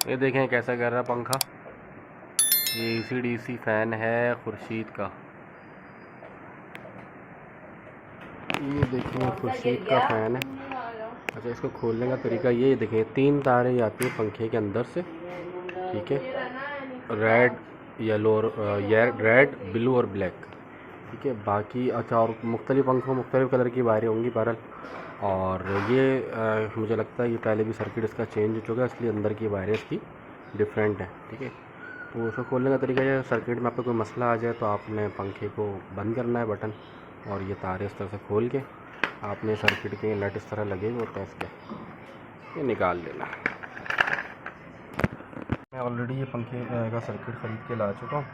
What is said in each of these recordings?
ये देखें कैसा कर रहा पंखा। ये AC/DC फ़ैन है खुर्शीद का। ये देखें खुर्शीद का फ़ैन है। अच्छा, इसको खोलने का तरीका ये देखें, 3 तारें आती हैं पंखे के अंदर से, ठीक है। रेड, येलो और रेड, ब्लू और ब्लैक, ठीक है। बाकी अच्छा, और मुख्तलिफ पंखों मुख्तलिफ कलर की वायरें होंगी बहरहाल। और ये मुझे लगता है ये पहले भी सर्किट इसका चेंज हो चुका है, इसलिए अंदर की वायरें इसकी डिफरेंट है, ठीक है। तो उसको खोलने का तरीका ये, सर्किट में आपको कोई मसला आ जाए तो आपने पंखे को बंद करना है बटन, और ये तारे इस तरह से खोल के आपने सर्किट के नट इस तरह लगे हुए होते हैं इसके, ये निकाल लेना। मैं ऑलरेडी ये पंखे का सर्किट ख़रीद के ला चुका हूँ,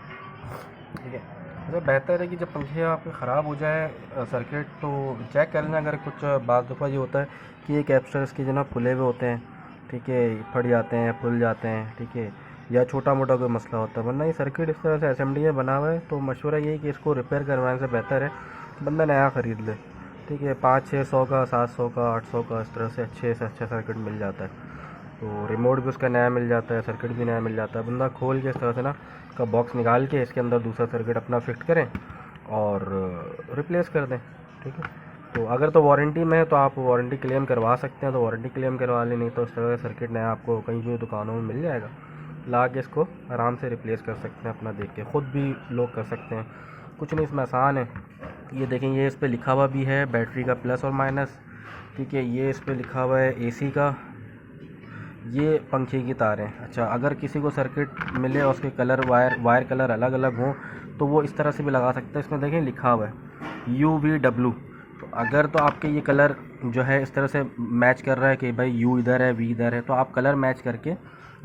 ठीक है। अच्छा, बेहतर है कि जब पंखे आपके ख़राब हो जाए सर्किट, तो चेक कर लेना। अगर कुछ बाज़ दफ़ा ये होता है कि ये कैप्चर इसके जो ना फुले हुए होते हैं, ठीक है, फट जाते हैं, फुल जाते हैं, ठीक है, या छोटा मोटा कोई मसला होता है। वरना ये सर्किट इस तरह से असेंबली में बना हुआ है, तो मशवरा ये है कि इसको रिपेयर करवाने से बेहतर है बंदा नया ख़रीद ले, ठीक है। 500-600 का, 700 का, 800 का, इस तरह से अच्छे सर्किट मिल जाता है। तो रिमोट भी उसका नया मिल जाता है, सर्किट भी नया मिल जाता है। बंदा खोल के इस तरह से ना का बॉक्स निकाल के इसके अंदर दूसरा सर्किट अपना फिट करें और रिप्लेस कर दें, ठीक है। तो अगर तो वारंटी में है तो आप वारंटी क्लेम करवा सकते हैं, तो वारंटी क्लेम करवा लें, नहीं तो इस तरह का सर्किट नया आपको कहीं भी दुकानों में मिल जाएगा। ला के इसको आराम से रिप्लेस कर सकते हैं, अपना देख के ख़ुद भी लोग कर सकते हैं, कुछ नहीं, इसमें आसान है। ये देखें, ये इस पर लिखा हुआ भी है बैटरी का प्लस और माइनस, ठीक है। ये इस पर लिखा हुआ है AC का, ये पंखे की तार है। अच्छा, अगर किसी को सर्किट मिले और उसके कलर वायर कलर अलग अलग हों तो वो इस तरह से भी लगा सकता है। इसमें देखें लिखा हुआ है UVW। तो अगर तो आपके ये कलर जो है इस तरह से मैच कर रहा है कि भाई U इधर है, V इधर है, तो आप कलर मैच करके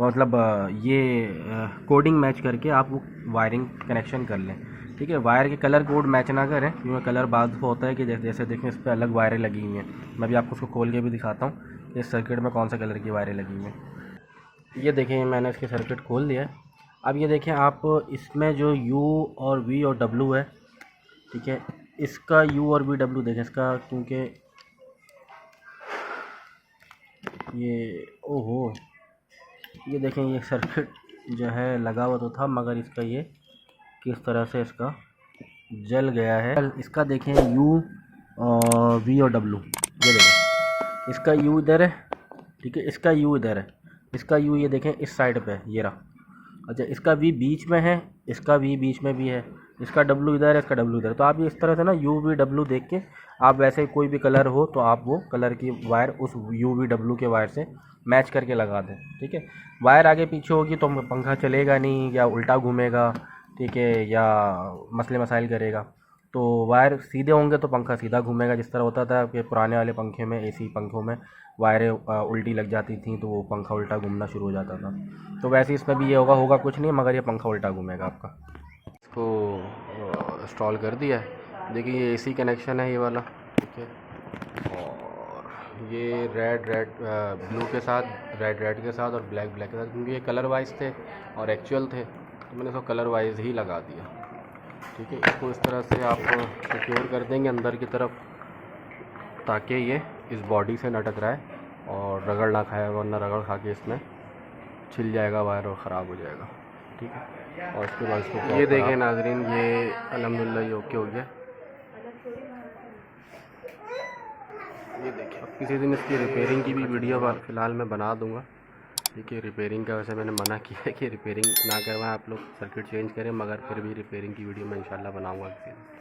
मतलब ये कोडिंग मैच करके आप वो वायरिंग कनेक्शन कर लें, ठीक है। वायर के कलर कोड मैच ना करें, क्योंकि कलर बाद होता है कि जैसे देखें इस पर अलग वायरें लगी हुई हैं। मैं भी आपको उसको खोल के भी दिखाता हूँ इस सर्किट में कौन सा कलर की वायरें लगी हुई हैं। ये देखें, मैंने इसकी सर्किट खोल दिया है। अब ये देखें आप, इसमें जो U और V और W है, ठीक है, इसका U और V W देखें इसका, क्योंकि ये ओहो, ये देखें ये सर्किट जो है लगा हुआ तो था, मगर इसका ये किस तरह से इसका जल गया है। इसका देखें U और V और W, ये देखें इसका U इधर है, ठीक है, इसका U इधर है, इसका U ये देखें इस साइड पे ये रहा। अच्छा, इसका V बीच में है, इसका V बीच में भी है, इसका W इधर है, इसका W इधर है। तो आप ये इस तरह से ना UVW देख के आप वैसे कोई भी कलर हो तो आप वो कलर की वायर उस UVW के वायर से मैच करके लगा दें, ठीक है। वायर आगे पीछे होगी तो पंखा चलेगा नहीं, या उल्टा घूमेगा, ठीक है, या मसले मसाइल करेगा। तो वायर सीधे होंगे तो पंखा सीधा घूमेगा, जिस तरह होता था कि पुराने वाले पंखे में, AC पंखों में वायरें उल्टी लग जाती थी तो वो पंखा उल्टा घूमना शुरू हो जाता था। तो वैसे इसमें भी ये होगा कुछ नहीं, मगर ये पंखा उल्टा घूमेगा आपका। इसको इंस्टॉल कर दिया है। देखिए ये AC कनेक्शन है ये वाला, ठीक है। और ये रेड ब्लू के साथ, रेड के साथ और ब्लैक के साथ, क्योंकि ये कलर वाइज थे और एक्चुअल थे तो मैंने इसको कलर वाइज ही लगा दिया, ठीक है। इसको इस तरह से आप सिक्योर कर देंगे अंदर की तरफ, ताकि ये इस बॉडी से न टकराए और रगड़ ना खाए, वरना रगड़ खा के इसमें छिल जाएगा वायर और ख़राब हो जाएगा, ठीक है। और उसके बाद इसको ये देखें नाजरीन, ये अल्हम्दुलिल्लाह ये ओके हो गया। ये देखिए, अब किसी दिन इसकी रिपेयरिंग की भी वीडियो फ़िलहाल मैं बना दूंगा, ठीक है। रिपेयरिंग का वैसे मैंने मना किया है कि रिपेयरिंग ना करवाएं आप लोग, सर्किट चेंज करें, मगर फिर भी रिपेयरिंग की वीडियो मैं इंशाल्लाह बनाऊंगा किसी दिन।